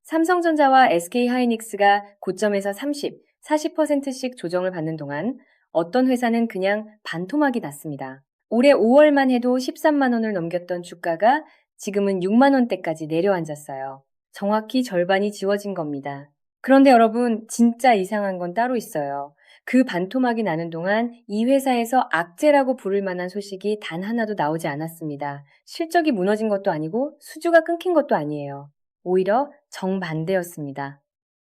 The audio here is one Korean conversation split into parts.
삼성전자와 SK하이닉스가 고점에서 30, 40%씩 조정을 받는 동안 어떤 회사는 그냥 반토막이 났습니다. 올해 5월만 해도 13만 원을 넘겼던 주가가 지금은 6만 원대까지 내려앉았어요. 정확히 절반이 지워진 겁니다. 그런데 여러분, 진짜 이상한 건 따로 있어요. 그 반토막이 나는 동안 이 회사에서 악재라고 부를 만한 소식이 단 하나도 나오지 않았습니다. 실적이 무너진 것도 아니고 수주가 끊긴 것도 아니에요. 오히려 정반대였습니다.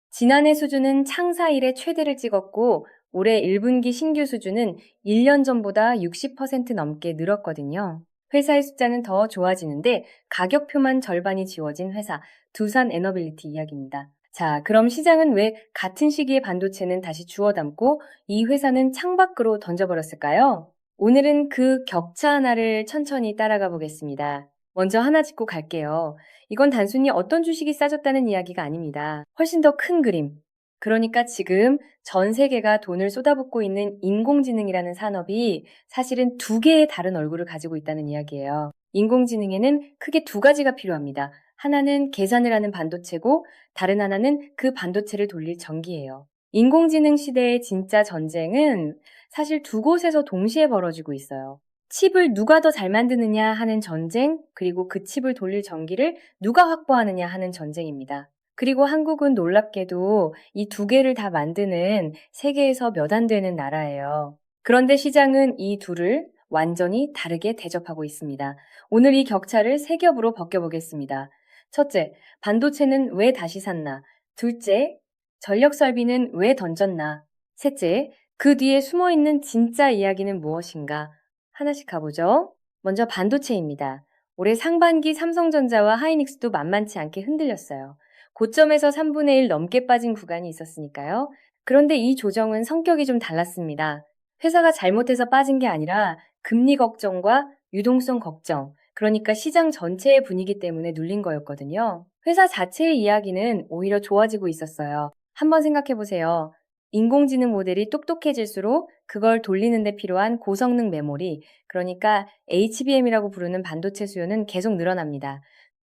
지난해 수주는 창사 이래 최대를 찍었고 올해 1분기 신규 수주는 1년 전보다 60% 넘게 늘었거든요. 회사의 숫자는 더 좋아지는데 가격표만 절반이 지워진 회사 두산 에너빌리티 이야기입니다. 자, 그럼 시장은 왜 같은 시기에 반도체는 다시 주워 담고 이 회사는 창밖으로 던져버렸을까요? 오늘은 그 격차 하나를 천천히 따라가 보겠습니다. 먼저 하나 짚고 갈게요. 이건 단순히 어떤 주식이 싸졌다는 이야기가 아닙니다. 훨씬 더 큰 그림. 그러니까 지금 전 세계가 돈을 쏟아붓고 있는 인공지능이라는 산업이 사실은 두 개의 다른 얼굴을 가지고 있다는 이야기예요. 인공지능에는 크게 두 가지가 필요합니다. 하나는 계산을 하는 반도체고 다른 하나는 그 반도체를 돌릴 전기예요. 인공지능 시대의 진짜 전쟁은 사실 두 곳에서 동시에 벌어지고 있어요. 칩을 누가 더 잘 만드느냐 하는 전쟁, 그리고 그 칩을 돌릴 전기를 누가 확보하느냐 하는 전쟁입니다. 그리고 한국은 놀랍게도 이 두 개를 다 만드는 세계에서 몇 안 되는 나라예요. 그런데 시장은 이 둘을 완전히 다르게 대접하고 있습니다. 오늘 이 격차를 세 겹으로 벗겨보겠습니다. 첫째, 반도체는 왜 다시 샀나? 둘째, 전력 설비는 왜 던졌나? 셋째, 그 뒤에 숨어있는 진짜 이야기는 무엇인가? 하나씩 가보죠. 먼저 반도체입니다. 올해 상반기 삼성전자와 하이닉스도 만만치 않게 흔들렸어요. 고점에서 3분의 1 넘게 빠진 구간이 있었으니까요. 그런데 이 조정은 성격이 좀 달랐습니다. 회사가 잘못해서 빠진 게 아니라 금리 걱정과 유동성 걱정, 그러니까 시장 전체의 분위기 때문에 눌린 거였거든요. 회사 자체의 이야기는 오히려 좋아지고 있었어요. 한번 생각해 보세요. 인공지능 모델이 똑똑해질수록 그걸 돌리는 데 필요한 고성능 메모리, 그러니까 HBM이라고 부르는 반도체 수요는 계속 늘어납니다.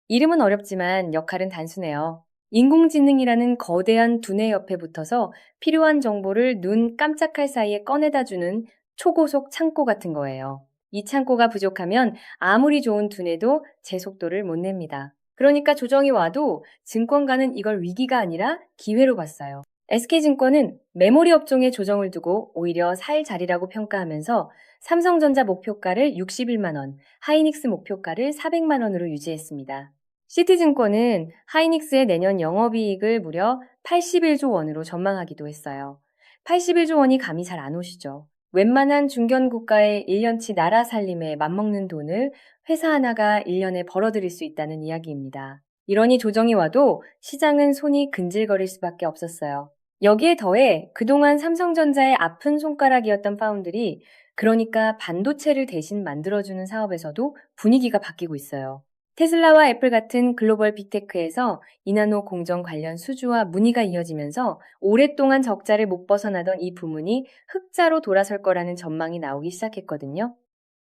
이름은 어렵지만 역할은 단순해요. 인공지능이라는 거대한 두뇌 옆에 붙어서 필요한 정보를 눈 깜짝할 사이에 꺼내다 주는 초고속 창고 같은 거예요. 이 창고가 부족하면 아무리 좋은 두뇌도 제 속도를 못 냅니다. 그러니까 조정이 와도 증권가는 이걸 위기가 아니라 기회로 봤어요. SK증권은 메모리 업종에 조정을 두고 오히려 살 자리라고 평가하면서 삼성전자 목표가를 61만 원, 하이닉스 목표가를 400만 원으로 유지했습니다. 시티증권은 하이닉스의 내년 영업이익을 무려 81조 원으로 전망하기도 했어요. 81조 원이 감이 잘 안 오시죠? 웬만한 중견국가의 1년치 나라 살림에 맞먹는 돈을 회사 하나가 1년에 벌어들일 수 있다는 이야기입니다. 이러니 조정이 와도 시장은 손이 근질거릴 수밖에 없었어요. 여기에 더해 그동안 삼성전자의 아픈 손가락이었던 파운드리, 그러니까 반도체를 대신 만들어주는 사업에서도 분위기가 바뀌고 있어요. 테슬라와 애플 같은 글로벌 빅테크에서 이나노 공정 관련 수주와 문의가 이어지면서 오랫동안 적자를 못 벗어나던 이 부문이 흑자로 돌아설 거라는 전망이 나오기 시작했거든요.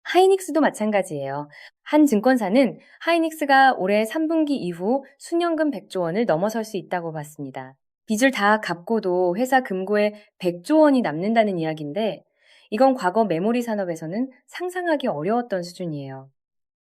하이닉스도 마찬가지예요. 한 증권사는 하이닉스가 올해 3분기 이후 순연금 100조 원을 넘어설 수 있다고 봤습니다. 빚을 다 갚고도 회사 금고에 100조 원이 남는다는 이야기인데 이건 과거 메모리 산업에서는 상상하기 어려웠던 수준이에요.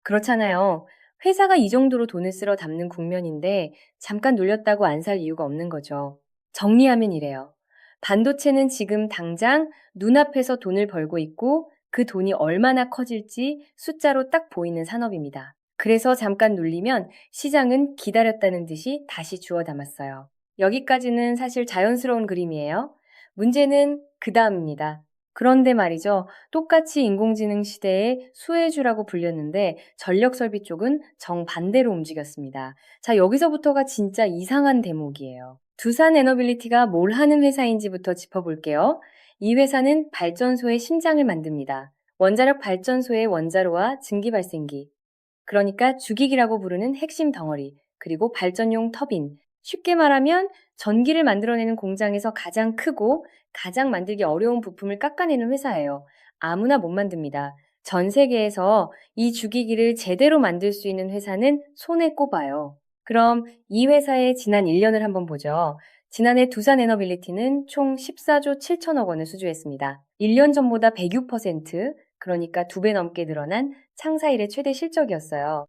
그렇잖아요. 회사가 이 정도로 돈을 쓸어 담는 국면인데 잠깐 눌렸다고 안 살 이유가 없는 거죠. 정리하면 이래요. 반도체는 지금 당장 눈앞에서 돈을 벌고 있고 그 돈이 얼마나 커질지 숫자로 딱 보이는 산업입니다. 그래서 잠깐 눌리면 시장은 기다렸다는 듯이 다시 주워 담았어요. 여기까지는 사실 자연스러운 그림이에요. 문제는 그 다음입니다. 그런데 말이죠. 똑같이 인공지능 시대의 수혜주라고 불렸는데 전력 설비 쪽은 정반대로 움직였습니다. 자, 여기서부터가 진짜 이상한 대목이에요. 두산 에너빌리티가 뭘 하는 회사인지부터 짚어볼게요. 이 회사는 발전소의 심장을 만듭니다. 원자력 발전소의 원자로와 증기 발생기, 그러니까 주기기라고 부르는 핵심 덩어리, 그리고 발전용 터빈, 쉽게 말하면 전기를 만들어내는 공장에서 가장 크고 가장 만들기 어려운 부품을 깎아내는 회사예요. 아무나 못 만듭니다. 전 세계에서 이 주기기를 제대로 만들 수 있는 회사는 손에 꼽아요. 그럼 이 회사의 지난 1년을 한번 보죠. 지난해 두산에너빌리티는 총 14조 7천억 원을 수주했습니다. 1년 전보다 106%, 그러니까 2배 넘게 늘어난 창사 이래 최대 실적이었어요.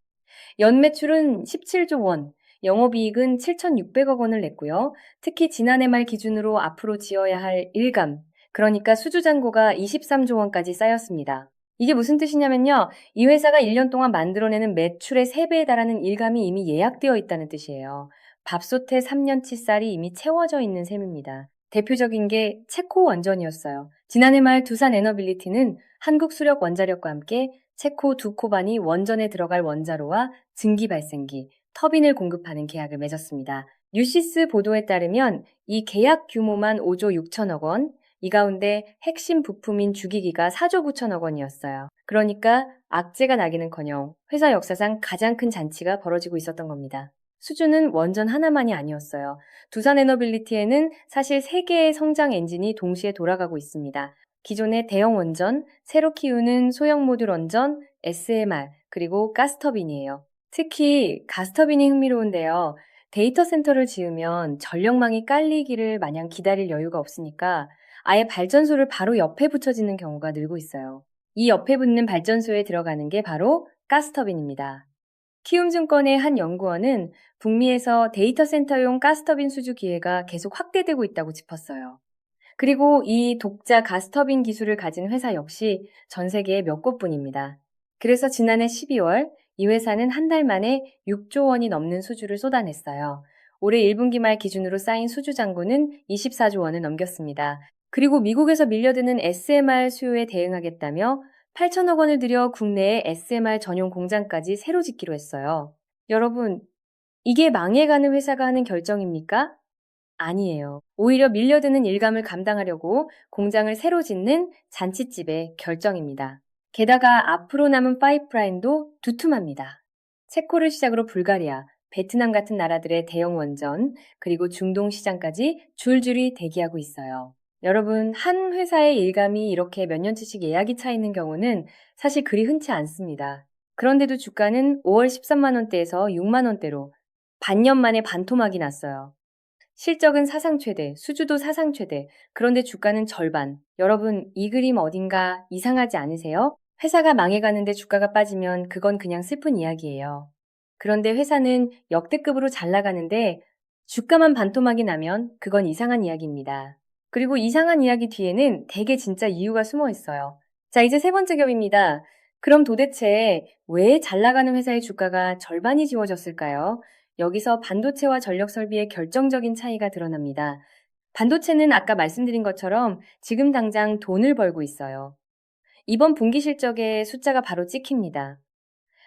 연매출은 17조 원, 영업이익은 7,600억 원을 냈고요. 특히 지난해 말 기준으로 앞으로 지어야 할 일감, 그러니까 수주잔고가 23조 원까지 쌓였습니다. 이게 무슨 뜻이냐면요. 이 회사가 1년 동안 만들어내는 매출의 3배에 달하는 일감이 이미 예약되어 있다는 뜻이에요. 밥솥에 3년치 쌀이 이미 채워져 있는 셈입니다. 대표적인 게 체코 원전이었어요. 지난해 말 두산에너빌리티는 한국수력원자력과 함께 체코 두코반이 원전에 들어갈 원자로와 증기 발생기, 터빈을 공급하는 계약을 맺었습니다. 뉴시스 보도에 따르면 이 계약 규모만 5조 6천억 원, 이 가운데 핵심 부품인 주기기가 4조 9천억 원이었어요. 그러니까 악재가 나기는커녕 회사 역사상 가장 큰 잔치가 벌어지고 있었던 겁니다. 수주는 원전 하나만이 아니었어요. 두산에너빌리티에는 사실 3개의 성장 엔진이 동시에 돌아가고 있습니다. 기존의 대형 원전, 새로 키우는 소형 모듈 원전, SMR, 그리고 가스터빈이에요. 특히 가스터빈이 흥미로운데요. 데이터 센터를 지으면 전력망이 깔리기를 마냥 기다릴 여유가 없으니까 아예 발전소를 바로 옆에 붙여지는 경우가 늘고 있어요. 이 옆에 붙는 발전소에 들어가는 게 바로 가스터빈입니다. 키움증권의 한 연구원은 북미에서 데이터 센터용 가스터빈 수주 기회가 계속 확대되고 있다고 짚었어요. 그리고 이 독자 가스터빈 기술을 가진 회사 역시 전 세계에 몇 곳뿐입니다. 그래서 지난해 12월 이 회사는 한 달 만에 6조 원이 넘는 수주를 쏟아냈어요. 올해 1분기 말 기준으로 쌓인 수주 잔고는 24조 원을 넘겼습니다. 그리고 미국에서 밀려드는 SMR 수요에 대응하겠다며 8천억 원을 들여 국내에 SMR 전용 공장까지 새로 짓기로 했어요. 여러분, 이게 망해가는 회사가 하는 결정입니까? 아니에요. 오히려 밀려드는 일감을 감당하려고 공장을 새로 짓는 잔칫집의 결정입니다. 게다가 앞으로 남은 파이프라인도 두툼합니다. 체코를 시작으로 불가리아, 베트남 같은 나라들의 대형 원전, 그리고 중동 시장까지 줄줄이 대기하고 있어요. 여러분, 한 회사의 일감이 이렇게 몇 년치씩 예약이 차 있는 경우는 사실 그리 흔치 않습니다. 그런데도 주가는 5월 13만 원대에서 6만 원대로 반년 만에 반토막이 났어요. 실적은 사상 최대, 수주도 사상 최대, 그런데 주가는 절반. 여러분, 이 그림 어딘가 이상하지 않으세요? 회사가 망해가는데 주가가 빠지면 그건 그냥 슬픈 이야기예요. 그런데 회사는 역대급으로 잘 나가는데 주가만 반토막이 나면 그건 이상한 이야기입니다. 그리고 이상한 이야기 뒤에는 대개 진짜 이유가 숨어 있어요. 자, 이제 세 번째 겹입니다. 그럼 도대체 왜 잘 나가는 회사의 주가가 절반이 지워졌을까요? 여기서 반도체와 전력 설비의 결정적인 차이가 드러납니다. 반도체는 아까 말씀드린 것처럼 지금 당장 돈을 벌고 있어요. 이번 분기 실적에 숫자가 바로 찍힙니다.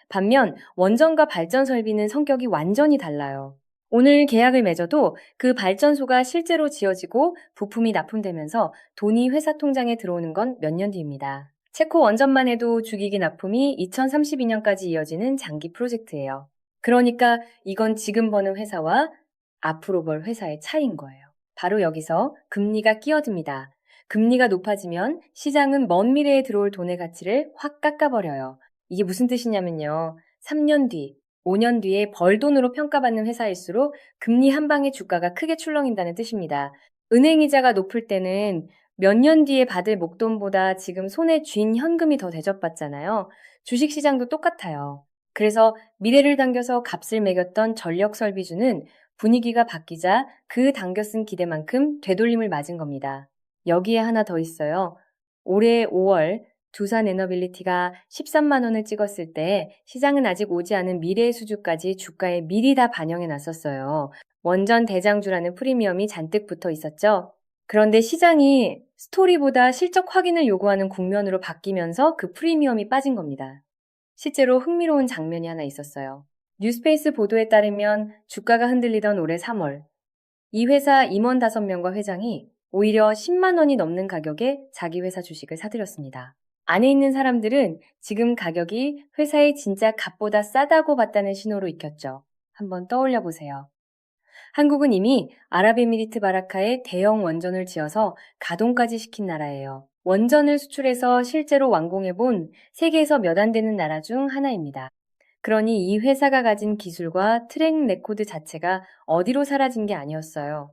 반면 원전과 발전 설비는 성격이 완전히 달라요. 오늘 계약을 맺어도 그 발전소가 실제로 지어지고 부품이 납품되면서 돈이 회사 통장에 들어오는 건 몇 년 뒤입니다. 체코 원전만 해도 주기기 납품이 2032년까지 이어지는 장기 프로젝트예요. 그러니까 이건 지금 버는 회사와 앞으로 벌 회사의 차이인 거예요. 바로 여기서 금리가 끼어듭니다. 금리가 높아지면 시장은 먼 미래에 들어올 돈의 가치를 확 깎아버려요. 이게 무슨 뜻이냐면요. 3년 뒤, 5년 뒤에 벌돈으로 평가받는 회사일수록 금리 한 방에 주가가 크게 출렁인다는 뜻입니다. 은행 이자가 높을 때는 몇 년 뒤에 받을 목돈보다 지금 손에 쥔 현금이 더 대접받잖아요. 주식시장도 똑같아요. 그래서 미래를 당겨서 값을 매겼던 전력 설비주는 분위기가 바뀌자 그 당겨 쓴 기대만큼 되돌림을 맞은 겁니다. 여기에 하나 더 있어요. 올해 5월 두산에너빌리티가 13만 원을 찍었을 때 시장은 아직 오지 않은 미래의 수주까지 주가에 미리 다 반영해 놨었어요. 원전 대장주라는 프리미엄이 잔뜩 붙어 있었죠. 그런데 시장이 스토리보다 실적 확인을 요구하는 국면으로 바뀌면서 그 프리미엄이 빠진 겁니다. 실제로 흥미로운 장면이 하나 있었어요. 뉴스페이스 보도에 따르면 주가가 흔들리던 올해 3월, 이 회사 임원 5명과 회장이 오히려 10만 원이 넘는 가격에 자기 회사 주식을 사들였습니다. 안에 있는 사람들은 지금 가격이 회사의 진짜 값보다 싸다고 봤다는 신호로 익혔죠. 한번 떠올려 보세요. 한국은 이미 아랍에미리트 바라카에 대형 원전을 지어서 가동까지 시킨 나라예요. 원전을 수출해서 실제로 완공해본 세계에서 몇 안 되는 나라 중 하나입니다. 그러니 이 회사가 가진 기술과 트랙 레코드 자체가 어디로 사라진 게 아니었어요.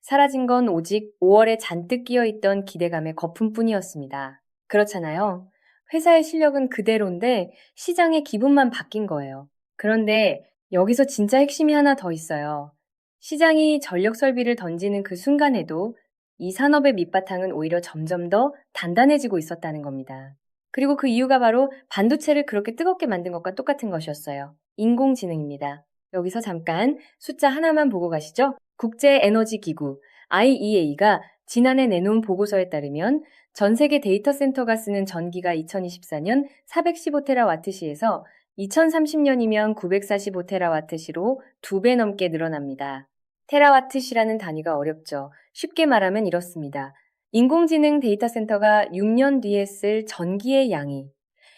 사라진 건 오직 5월에 잔뜩 끼어있던 기대감의 거품뿐이었습니다. 그렇잖아요. 회사의 실력은 그대로인데 시장의 기분만 바뀐 거예요. 그런데 여기서 진짜 핵심이 하나 더 있어요. 시장이 전력 설비를 던지는 그 순간에도 이 산업의 밑바탕은 오히려 점점 더 단단해지고 있었다는 겁니다. 그리고 그 이유가 바로 반도체를 그렇게 뜨겁게 만든 것과 똑같은 것이었어요. 인공지능입니다. 여기서 잠깐 숫자 하나만 보고 가시죠. 국제에너지기구 IEA가 지난해 내놓은 보고서에 따르면 전 세계 데이터 센터가 쓰는 전기가 2024년 415테라와트시에서 2030년이면 945테라와트시로 2배 넘게 늘어납니다. 테라와트시라는 단위가 어렵죠. 쉽게 말하면 이렇습니다. 인공지능 데이터 센터가 6년 뒤에 쓸 전기의 양이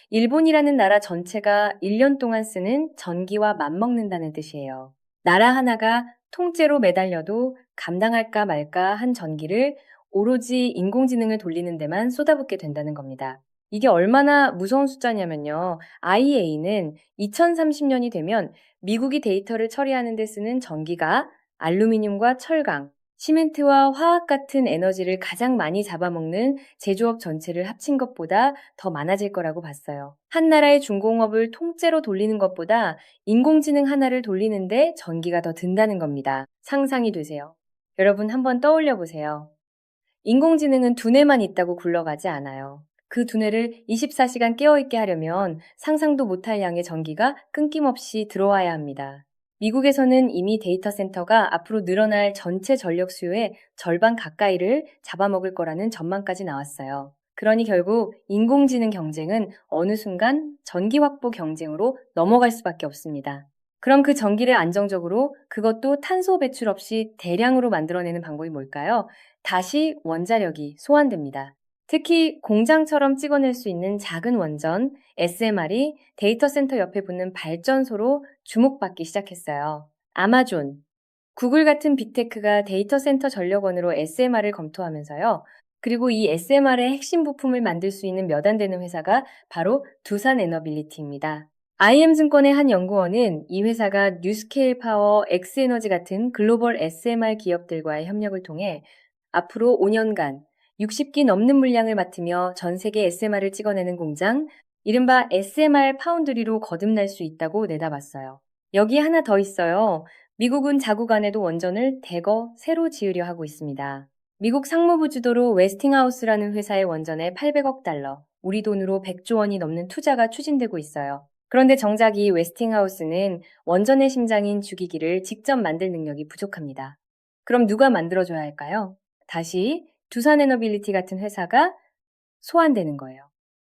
일본이라는 나라 전체가 1년 동안 쓰는 전기와 맞먹는다는 뜻이에요. 나라 하나가 통째로 매달려도 감당할까 말까 한 전기를 오로지 인공지능을 돌리는 데만 쏟아붓게 된다는 겁니다. 이게 얼마나 무서운 숫자냐면요. IEA는 2030년이 되면 미국이 데이터를 처리하는 데 쓰는 전기가 알루미늄과 철강, 시멘트와 화학 같은 에너지를 가장 많이 잡아먹는 제조업 전체를 합친 것보다 더 많아질 거라고 봤어요. 한 나라의 중공업을 통째로 돌리는 것보다 인공지능 하나를 돌리는데 전기가 더 든다는 겁니다. 상상이 되세요? 여러분 한번 떠올려 보세요. 인공지능은 두뇌만 있다고 굴러가지 않아요. 그 두뇌를 24시간 깨어있게 하려면 상상도 못할 양의 전기가 끊김없이 들어와야 합니다. 미국에서는 이미 데이터 센터가 앞으로 늘어날 전체 전력 수요의 절반 가까이를 잡아먹을 거라는 전망까지 나왔어요. 그러니 결국 인공지능 경쟁은 어느 순간 전기 확보 경쟁으로 넘어갈 수밖에 없습니다. 그럼 그 전기를 안정적으로 그것도 탄소 배출 없이 대량으로 만들어내는 방법이 뭘까요? 다시 원자력이 소환됩니다. 특히 공장처럼 찍어낼 수 있는 작은 원전, SMR이 데이터 센터 옆에 붙는 발전소로 주목받기 시작했어요. 아마존, 구글 같은 빅테크가 데이터 센터 전력원으로 SMR을 검토하면서요. 그리고 이 SMR의 핵심 부품을 만들 수 있는 몇 안 되는 회사가 바로 두산에너빌리티입니다. IM증권의 한 연구원은 이 회사가 뉴스케일 파워, 엑스에너지 같은 글로벌 SMR 기업들과의 협력을 통해 앞으로 5년간 60기 넘는 물량을 맡으며 전 세계 SMR을 찍어내는 공장, 이른바 SMR 파운드리로 거듭날 수 있다고 내다봤어요. 여기 하나 더 있어요. 미국은 자국 안에도 원전을 대거 새로 지으려 하고 있습니다. 미국 상무부 주도로 웨스팅하우스라는 회사의 원전에 800억 달러, 우리 돈으로 100조 원이 넘는 투자가 추진되고 있어요. 그런데 정작 이 웨스팅하우스는 원전의 심장인 주기기를 직접 만들 능력이 부족합니다. 그럼 누가 만들어줘야 할까요? 다시 두산에너빌리티 같은 회사가 소환되는 거예요.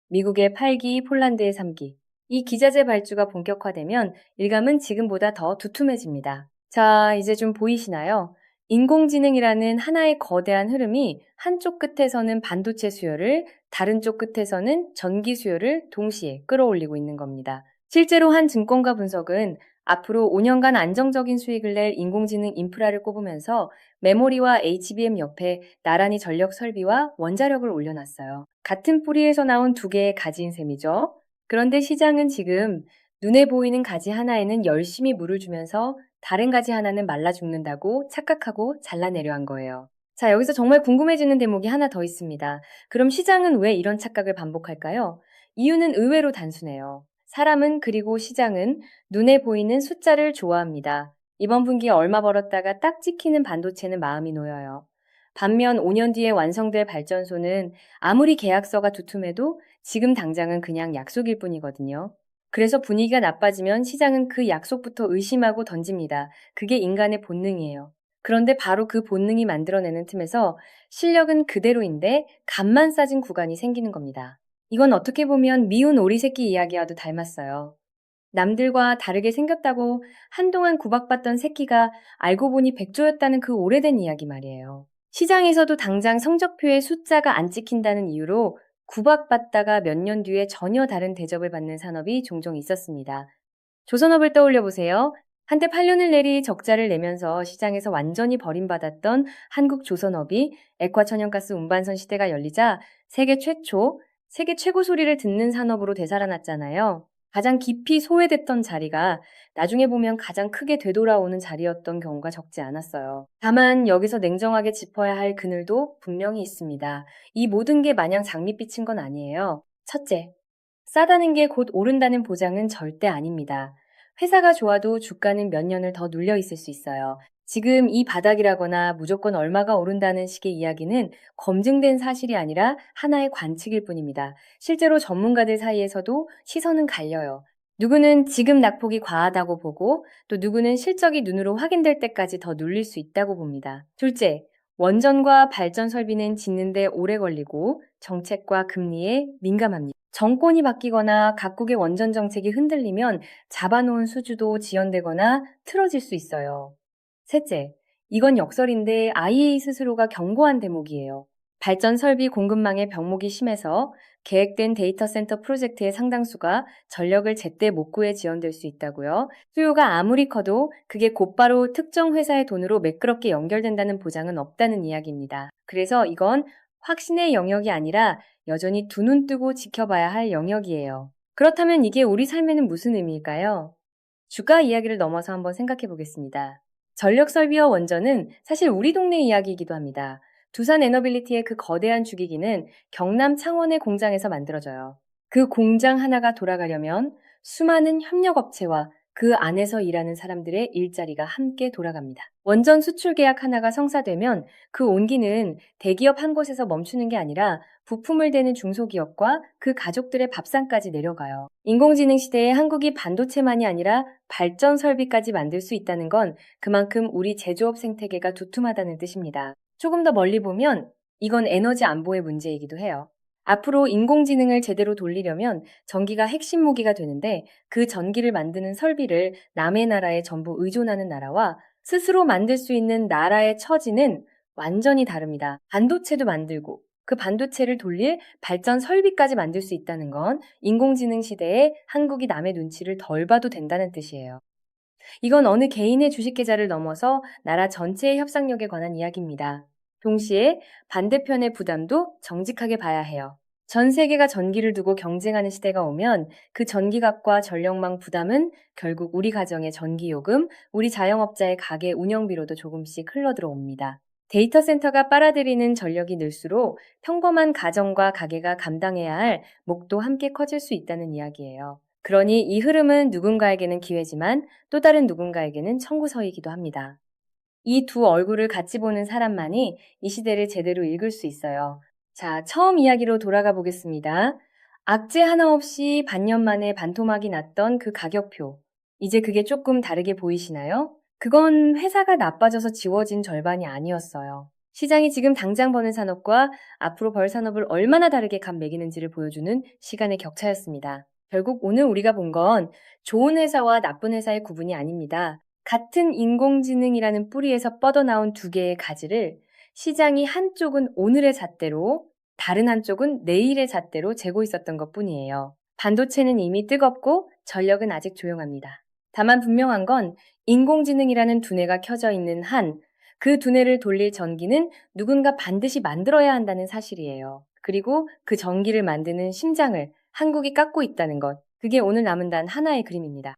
미국의 8기, 폴란드의 3기. 이 기자재 발주가 본격화되면 일감은 지금보다 더 두툼해집니다. 자, 이제 좀 보이시나요? 인공지능이라는 하나의 거대한 흐름이 한쪽 끝에서는 반도체 수요를, 다른 쪽 끝에서는 전기 수요를 동시에 끌어올리고 있는 겁니다. 실제로 한 증권가 분석은 앞으로 5년간 안정적인 수익을 낼 인공지능 인프라를 꼽으면서 메모리와 HBM 옆에 나란히 전력 설비와 원자력을 올려놨어요. 같은 뿌리에서 나온 두 개의 가지인 셈이죠. 그런데 시장은 지금 눈에 보이는 가지 하나에는 열심히 물을 주면서 다른 가지 하나는 말라 죽는다고 착각하고 잘라내려 한 거예요. 자, 여기서 정말 궁금해지는 대목이 하나 더 있습니다. 그럼 시장은 왜 이런 착각을 반복할까요? 이유는 의외로 단순해요. 사람은 그리고 시장은 눈에 보이는 숫자를 좋아합니다. 이번 분기에 얼마 벌었다가 딱 찍히는 반도체는 마음이 놓여요. 반면 5년 뒤에 완성될 발전소는 아무리 계약서가 두툼해도 지금 당장은 그냥 약속일 뿐이거든요. 그래서 분위기가 나빠지면 시장은 그 약속부터 의심하고 던집니다. 그게 인간의 본능이에요. 그런데 바로 그 본능이 만들어내는 틈에서 실력은 그대로인데 값만 싸진 구간이 생기는 겁니다. 이건 어떻게 보면 미운 오리 새끼 이야기와도 닮았어요. 남들과 다르게 생겼다고 한동안 구박받던 새끼가 알고 보니 백조였다는 그 오래된 이야기 말이에요. 시장에서도 당장 성적표에 숫자가 안 찍힌다는 이유로 구박받다가 몇 년 뒤에 전혀 다른 대접을 받는 산업이 종종 있었습니다. 조선업을 떠올려 보세요. 한때 8년을 내리 적자를 내면서 시장에서 완전히 버림받았던 한국 조선업이 액화천연가스 운반선 시대가 열리자 세계 최고 소리를 듣는 산업으로 되살아났잖아요. 가장 깊이 소외됐던 자리가 나중에 보면 가장 크게 되돌아오는 자리였던 경우가 적지 않았어요. 다만 여기서 냉정하게 짚어야 할 그늘도 분명히 있습니다. 이 모든 게 마냥 장밋빛인 건 아니에요. 첫째, 싸다는 게 곧 오른다는 보장은 절대 아닙니다. 회사가 좋아도 주가는 몇 년을 더 눌려 있을 수 있어요. 지금 이 바닥이라거나 무조건 얼마가 오른다는 식의 이야기는 검증된 사실이 아니라 하나의 관측일 뿐입니다. 실제로 전문가들 사이에서도 시선은 갈려요. 누구는 지금 낙폭이 과하다고 보고 또 누구는 실적이 눈으로 확인될 때까지 더 눌릴 수 있다고 봅니다. 둘째, 원전과 발전 설비는 짓는데 오래 걸리고 정책과 금리에 민감합니다. 정권이 바뀌거나 각국의 원전 정책이 흔들리면 잡아놓은 수주도 지연되거나 틀어질 수 있어요. 셋째, 이건 역설인데 IEA 스스로가 경고한 대목이에요. 발전 설비 공급망의 병목이 심해서 계획된 데이터 센터 프로젝트의 상당수가 전력을 제때 못 구해 지연될 수 있다고요. 수요가 아무리 커도 그게 곧바로 특정 회사의 돈으로 매끄럽게 연결된다는 보장은 없다는 이야기입니다. 그래서 이건 확신의 영역이 아니라 여전히 두 눈 뜨고 지켜봐야 할 영역이에요. 그렇다면 이게 우리 삶에는 무슨 의미일까요? 주가 이야기를 넘어서 한번 생각해 보겠습니다. 전력 설비와 원전은 사실 우리 동네 이야기이기도 합니다. 두산 에너빌리티의 그 거대한 주기기는 경남 창원의 공장에서 만들어져요. 그 공장 하나가 돌아가려면 수많은 협력업체와 그 안에서 일하는 사람들의 일자리가 함께 돌아갑니다. 원전 수출 계약 하나가 성사되면 그 온기는 대기업 한 곳에서 멈추는 게 아니라 부품을 대는 중소기업과 그 가족들의 밥상까지 내려가요. 인공지능 시대에 한국이 반도체만이 아니라 발전 설비까지 만들 수 있다는 건 그만큼 우리 제조업 생태계가 두툼하다는 뜻입니다. 조금 더 멀리 보면 이건 에너지 안보의 문제이기도 해요. 앞으로 인공지능을 제대로 돌리려면 전기가 핵심 무기가 되는데 그 전기를 만드는 설비를 남의 나라에 전부 의존하는 나라와 스스로 만들 수 있는 나라의 처지는 완전히 다릅니다. 반도체도 만들고 그 반도체를 돌릴 발전 설비까지 만들 수 있다는 건 인공지능 시대에 한국이 남의 눈치를 덜 봐도 된다는 뜻이에요. 이건 어느 개인의 주식 계좌를 넘어서 나라 전체의 협상력에 관한 이야기입니다. 동시에 반대편의 부담도 정직하게 봐야 해요. 전 세계가 전기를 두고 경쟁하는 시대가 오면 그 전기값과 전력망 부담은 결국 우리 가정의 전기요금, 우리 자영업자의 가게 운영비로도 조금씩 흘러들어옵니다. 데이터 센터가 빨아들이는 전력이 늘수록 평범한 가정과 가게가 감당해야 할 몫도 함께 커질 수 있다는 이야기예요. 그러니 이 흐름은 누군가에게는 기회지만 또 다른 누군가에게는 청구서이기도 합니다. 이 두 얼굴을 같이 보는 사람만이 이 시대를 제대로 읽을 수 있어요. 자, 처음 이야기로 돌아가 보겠습니다. 악재 하나 없이 반년 만에 반토막이 났던 그 가격표. 이제 그게 조금 다르게 보이시나요? 그건 회사가 나빠져서 지워진 절반이 아니었어요. 시장이 지금 당장 버는 산업과 앞으로 벌 산업을 얼마나 다르게 값 매기는지를 보여주는 시간의 격차였습니다. 결국 오늘 우리가 본 건 좋은 회사와 나쁜 회사의 구분이 아닙니다. 같은 인공지능이라는 뿌리에서 뻗어나온 두 개의 가지를 시장이 한쪽은 오늘의 잣대로 다른 한쪽은 내일의 잣대로 재고 있었던 것뿐이에요. 반도체는 이미 뜨겁고 전력은 아직 조용합니다. 다만 분명한 건 인공지능이라는 두뇌가 켜져 있는 한 그 두뇌를 돌릴 전기는 누군가 반드시 만들어야 한다는 사실이에요. 그리고 그 전기를 만드는 심장을 한국이 깎고 있다는 것. 그게 오늘 남은 단 하나의 그림입니다.